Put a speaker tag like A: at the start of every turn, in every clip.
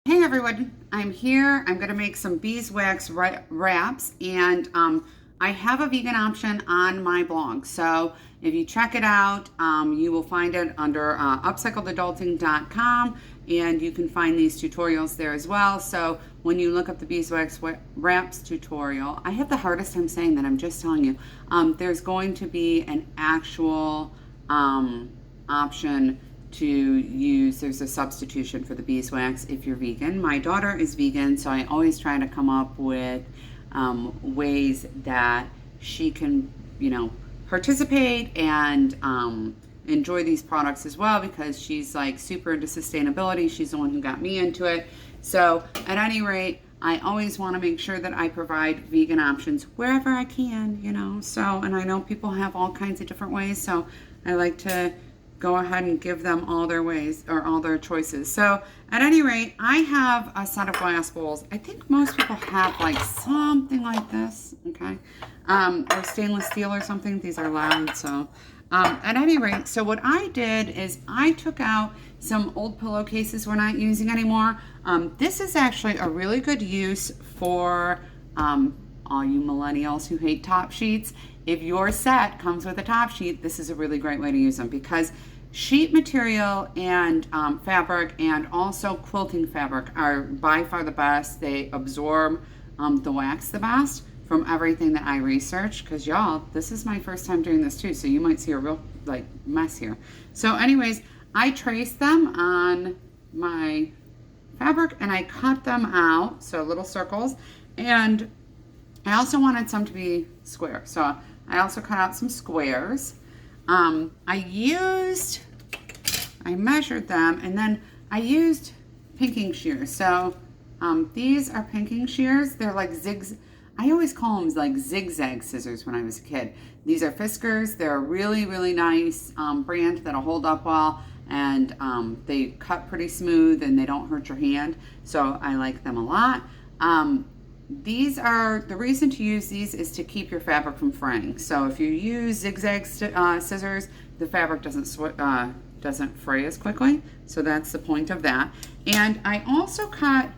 A: Hey everyone, I'm here. I'm going to make some beeswax wraps, and I have a vegan option on my blog. So if you check it out, you will find it under upcycledadulting.com, and you can find these tutorials there as well. So when you look up the beeswax wraps tutorial, I have the hardest time saying that, I'm just telling you. There's going to be an actual option to use. There's a substitution for the beeswax if you're vegan. My daughter is vegan, so I always try to come up with ways that she can, participate and enjoy these products as well, because she's like super into sustainability. She's the one who got me into it. So at any rate, I always want to make sure that I provide vegan options wherever I can, So, and I know people have all kinds of different ways, so I like to go ahead and give them all their ways or all their choices. So at any rate, I have a set of glass bowls. I think most people have like something like this, okay? Or stainless steel or something. These are loud, so. At any rate, so what I did is I took out some old pillowcases we're not using anymore. This is actually a really good use for all you millennials who hate top sheets. If your set comes with a top sheet, this is a really great way to use them, because sheet material and fabric and also quilting fabric are by far the best. They absorb the wax the best from everything that I researched, because y'all, this is my first time doing this too, so you might see a real mess here. So anyways, I traced them on my fabric and I cut them out, so little circles, and I also wanted some to be square, so I also cut out some squares. I measured them, and then I used pinking shears. So these are pinking shears. They're like I always call them like zigzag scissors when I was a kid. These are Fiskars. They're a really, really nice brand that'll hold up well, and they cut pretty smooth and they don't hurt your hand. So I like them a lot. The reason to use these is to keep your fabric from fraying. So if you use zigzag scissors, the fabric doesn't fray as quickly. So that's the point of that. And I also cut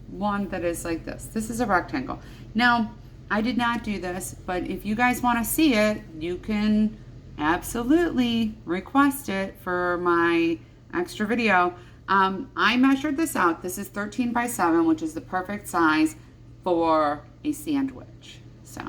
A: one that is like this. This is a rectangle. Now, I did not do this, but if you guys want to see it, you can absolutely request it for my extra video. I measured this out. This is 13 by 7, which is the perfect size for a sandwich. So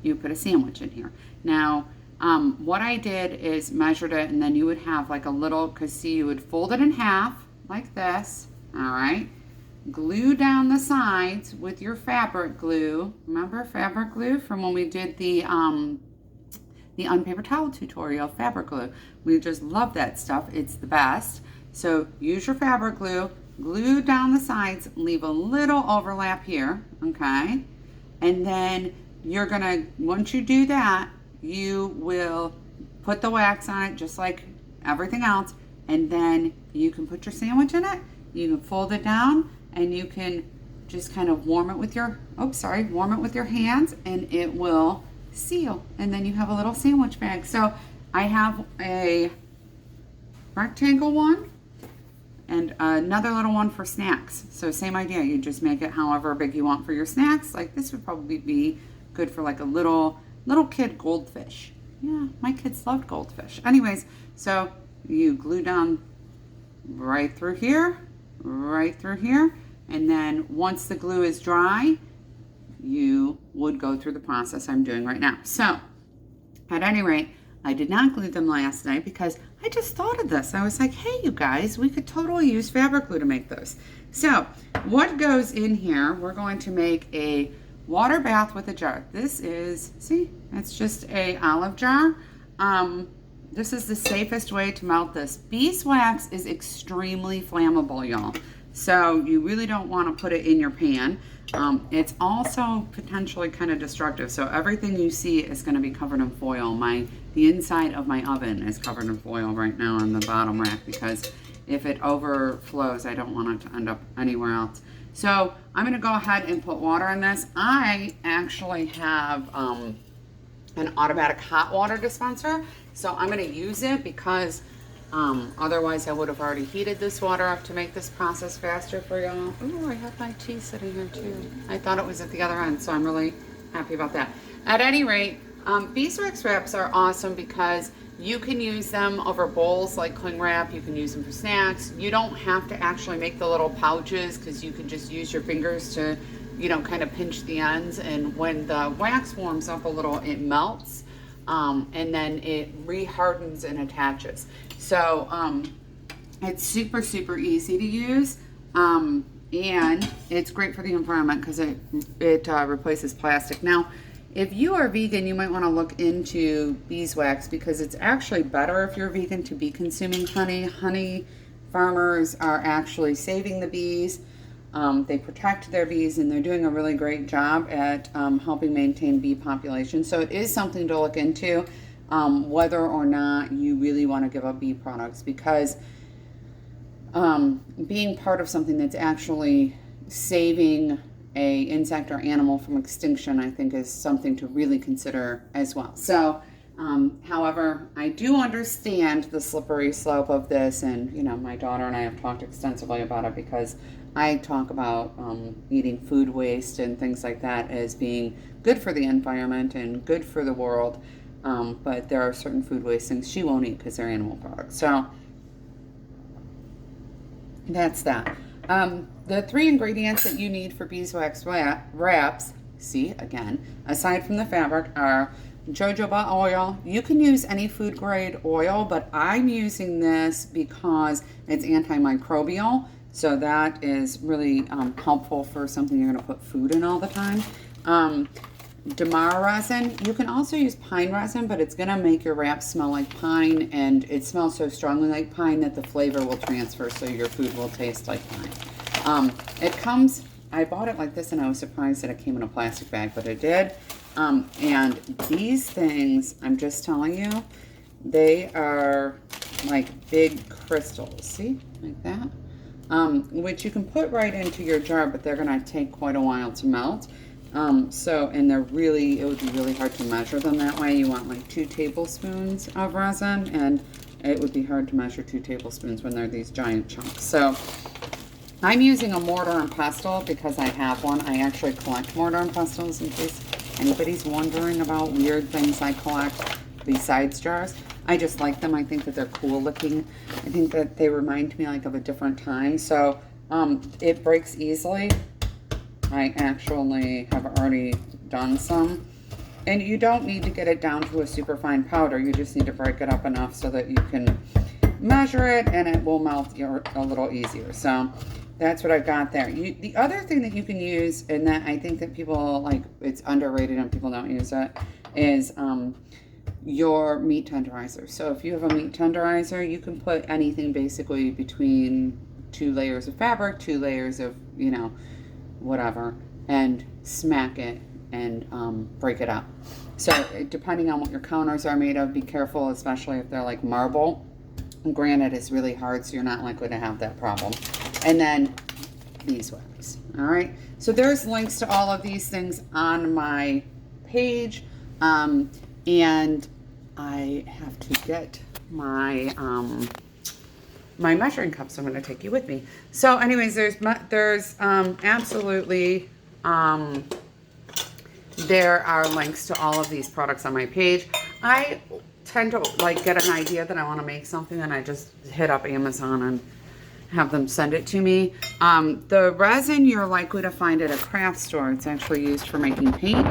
A: you put a sandwich in here. Now, what I did is measured it, and then you would have like a little, because see, you would fold it in half like this, all right? Glue down the sides with your fabric glue. Remember fabric glue from when we did the unpaper towel tutorial, fabric glue. We just love that stuff. It's the best. So use your fabric glue, glue down the sides, leave a little overlap here, okay? And then you're gonna, once you do that, you will put the wax on it just like everything else, and then you can put your sandwich in it, you can fold it down, and you can just kind of warm it with your hands, and it will seal, and then you have a little sandwich bag. So I have a rectangle one and another little one for snacks. So same idea, you just make it however big you want for your snacks. Like this would probably be good for like a little kid goldfish. Yeah, my kids loved goldfish. Anyways, so you glue down right through here, and then once the glue is dry, you would go through the process I'm doing right now. So at any rate, I did not glue them last night because I just thought of this. I was like, hey, you guys, we could totally use fabric glue to make those. So what goes in here, we're going to make a water bath with a jar. This is, see, it's just a olive jar. This is the safest way to melt this. Beeswax is extremely flammable, y'all. So you really don't want to put it in your pan. It's also potentially kind of destructive. So everything you see is going to be covered in foil. The inside of my oven is covered in foil right now on the bottom rack, because if it overflows, I don't want it to end up anywhere else. So I'm going to go ahead and put water in this. I actually have an automatic hot water dispenser. So I'm going to use it because Otherwise I would have already heated this water up to make this process faster for y'all. Ooh, I have my tea sitting here too. I thought it was at the other end, so I'm really happy about that. At any rate, beeswax wraps are awesome because you can use them over bowls like cling wrap. You can use them for snacks. You don't have to actually make the little pouches because you can just use your fingers to, you know, kind of pinch the ends. And when the wax warms up a little, it melts, and then it re-hardens and attaches. So it's super, super easy to use. And it's great for the environment because it replaces plastic. Now, if you are vegan, you might want to look into beeswax because it's actually better if you're vegan to be consuming honey. Honey farmers are actually saving the bees. They protect their bees and they're doing a really great job at helping maintain bee population. So it is something to look into whether or not you really want to give up bee products because being part of something that's actually saving a insect or animal from extinction, I think is something to really consider as well. So, however, I do understand the slippery slope of this, and you know, my daughter and I have talked extensively about it because I talk about eating food waste and things like that as being good for the environment and good for the world, but there are certain food waste things she won't eat because they're animal products. So that's that. The 3 ingredients that you need for beeswax wraps, see, again, aside from the fabric, are jojoba oil. You can use any food grade oil, but I'm using this because it's antimicrobial. So that is really helpful for something you're going to put food in all the time. Damara resin. You can also use pine resin, but it's going to make your wrap smell like pine, and it smells so strongly like pine that the flavor will transfer, so your food will taste like pine. It comes, I bought it like this and I was surprised that it came in a plastic bag, but it did. And these things, I'm just telling you, they are like big crystals, see, like that, which you can put right into your jar, but they're gonna take quite a while to melt. And they're really, it would be really hard to measure them that way. You want like 2 tablespoons of resin, and it would be hard to measure 2 tablespoons when they're these giant chunks. So I'm using a mortar and pestle because I have one. I actually collect mortar and pestles in case anybody's wondering about weird things I collect besides jars. I just like them. I think that they're cool looking. I think that they remind me like of a different time. So it breaks easily. I actually have already done some. And you don't need to get it down to a super fine powder. You just need to break it up enough so that you can measure it and it will melt a little easier. So that's what I've got there. The other thing that you can use, and that I think that people like, it's underrated and people don't use it, is your meat tenderizer. So if you have a meat tenderizer, you can put anything basically between 2 layers of fabric, 2 layers of, you know, whatever, and smack it and break it up. So depending on what your counters are made of, be careful, especially if they're like marble. Granite is really hard, so you're not likely to have that problem. And then beeswax. All right, so there's links to all of these things on my page, and I have to get my my measuring cup, so I'm going to take you with me. So anyways, there's absolutely there are links to all of these products on my page. I tend to like get an idea that I want to make something, and I just hit up Amazon and have them send it to me. The resin you're likely to find at a craft store. It's actually used for making paint.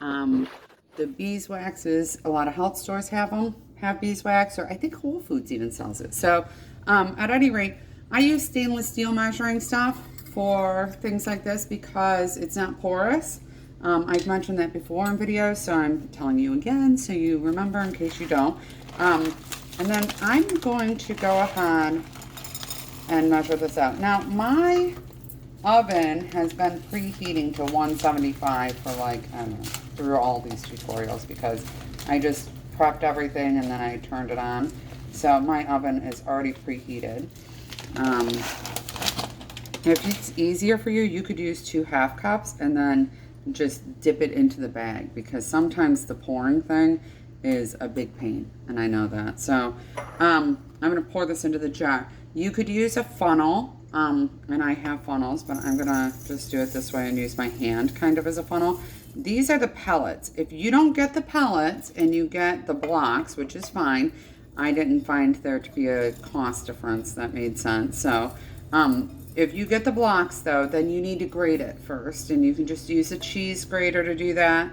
A: The beeswaxes, a lot of health stores have beeswax, or I think Whole Foods even sells it. So at any rate, I use stainless steel measuring stuff for things like this because it's not porous. I've mentioned that before in videos, so I'm telling you again so you remember in case you don't. And then I'm going to go ahead and measure this out. Now, my oven has been preheating to 175 for like, I don't know, through all these tutorials because I just prepped everything and then I turned it on. So my oven is already preheated. If it's easier for you, you could use 2 half cups and then just dip it into the bag because sometimes the pouring thing is a big pain, and I know that. So I'm going to pour this into the jar. You could use a funnel, and I have funnels, but I'm going to just do it this way and use my hand kind of as a funnel. These are the pellets. If you don't get the pellets and you get the blocks, which is fine, I didn't find there to be a cost difference that made sense. So if you get the blocks though, then you need to grate it first, and you can just use a cheese grater to do that.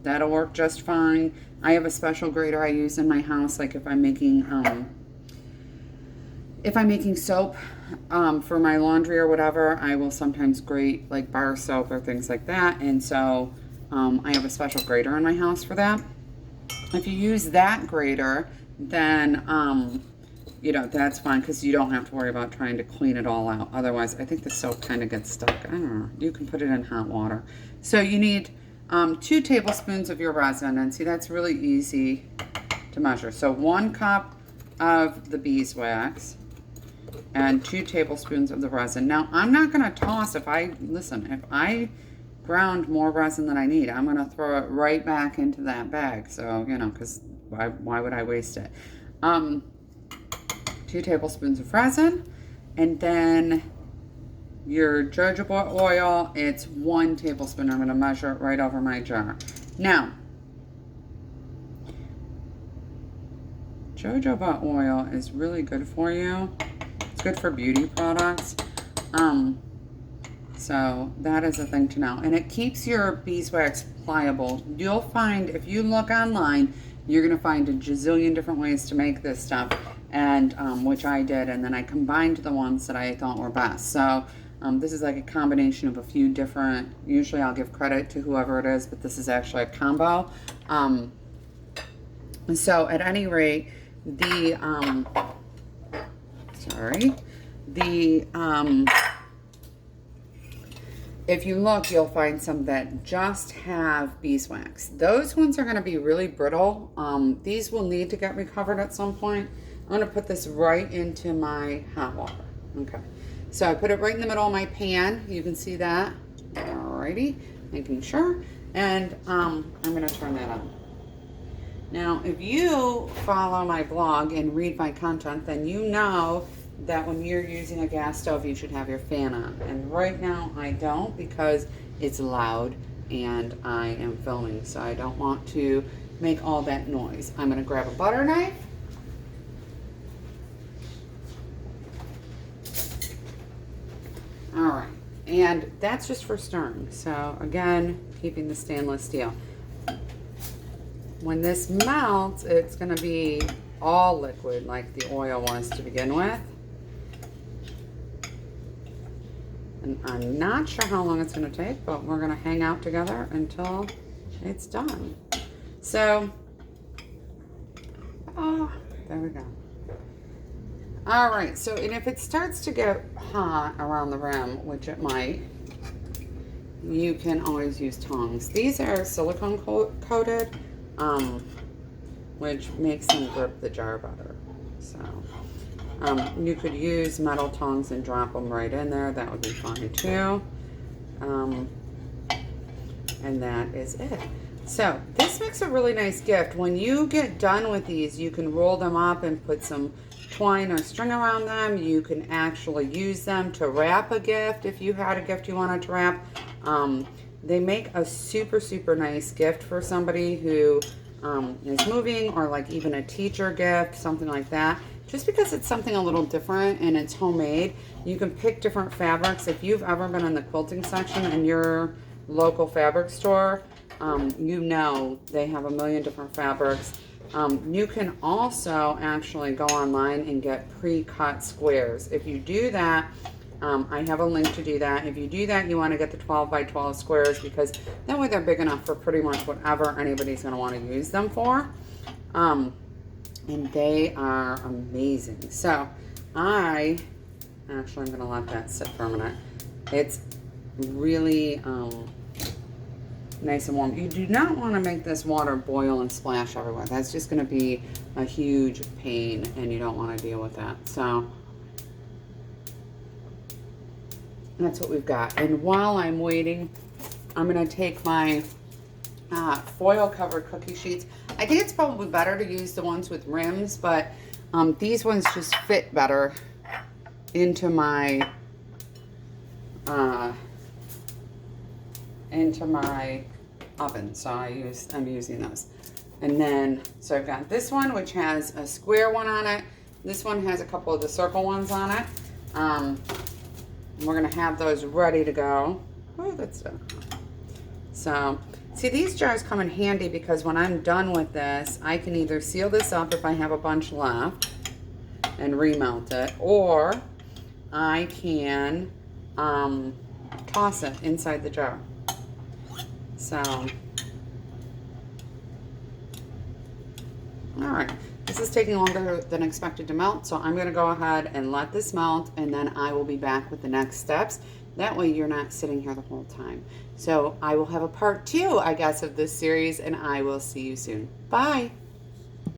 A: That'll work just fine. I have a special grater I use in my house, like if I'm making soap for my laundry or whatever, I will sometimes grate like bar soap or things like that, and so I have a special grater in my house for that. If you use that grater, then you know, that's fine, because you don't have to worry about trying to clean it all out. Otherwise, I think the soap kind of gets stuck. I don't know. You can put it in hot water. So you need 2 tablespoons of your resin, and see, that's really easy to measure. So 1 cup of the beeswax and 2 tablespoons of the resin. Now, I'm not going to toss if I ground more resin than I need, I'm going to throw it right back into that bag. So, you know, because why would I waste it? 2 tablespoons of resin, and then your jojoba oil, it's 1 tablespoon. I'm going to measure it right over my jar. Now, jojoba oil is really good for you. It's good for beauty products. So that is a thing to know. And it keeps your beeswax pliable. You'll find, if you look online, you're going to find a gazillion different ways to make this stuff, and which I did, and then I combined the ones that I thought were best. So this is like a combination of a few different, usually I'll give credit to whoever it is, but this is actually a combo. So at any rate, if you look, you'll find some that just have beeswax. Those ones are going to be really brittle. These will need to get recovered at some point. I'm going to put this right into my hot water. Okay. So I put it right in the middle of my pan. You can see that. Alrighty. Making sure. And I'm going to turn that on. Now, if you follow my blog and read my content, then you know that when you're using a gas stove, you should have your fan on. And right now I don't, because it's loud and I am filming, so I don't want to make all that noise. I'm going to grab a butter knife. All right, and that's just for stirring. So again, keeping the stainless steel. When this melts, it's going to be all liquid like the oil was to begin with. And I'm not sure how long it's going to take, but we're going to hang out together until it's done. So, there we go. All right, so, and if it starts to get hot around the rim, which it might, you can always use tongs. These are silicone coated, which makes them grip the jar better. So, you could use metal tongs and drop them right in there. That would be fine too. And that is it. So this makes a really nice gift. When you get done with these, you can roll them up and put some twine or string around them. You can actually use them to wrap a gift if you had a gift you wanted to wrap. They make a super, super nice gift for somebody who is moving, or like even a teacher gift, something like that. Just because it's something a little different and it's homemade, you can pick different fabrics. If you've ever been in the quilting section in your local fabric store, you know they have a million different fabrics. You can also actually go online and get pre-cut squares. If you do that, I have a link to do that. If you do that, you want to get the 12 by 12 squares, because that way they're big enough for pretty much whatever anybody's going to want to use them for. And they are amazing. So I'm going to let that sit for a minute. It's really nice and warm. You do not want to make this water boil and splash everywhere. That's just going to be a huge pain, and you don't want to deal with that. So that's what we've got. And while I'm waiting, I'm going to take my foil covered cookie sheets. I think it's probably better to use the ones with rims, but These ones just fit better into my oven, so I'm using those. And then, so I've got this one, which has a square one on it. This one has a couple of the circle ones on it. We're gonna have those ready to go. Oh, that's done. So, see, these jars come in handy because when I'm done with this, I can either seal this up if I have a bunch left and remelt it, or I can toss it inside the jar. So, all right, this is taking longer than expected to melt, so I'm gonna go ahead and let this melt, and then I will be back with the next steps. That way you're not sitting here the whole time. So I will have a part 2, I guess, of this series, and I will see you soon. Bye.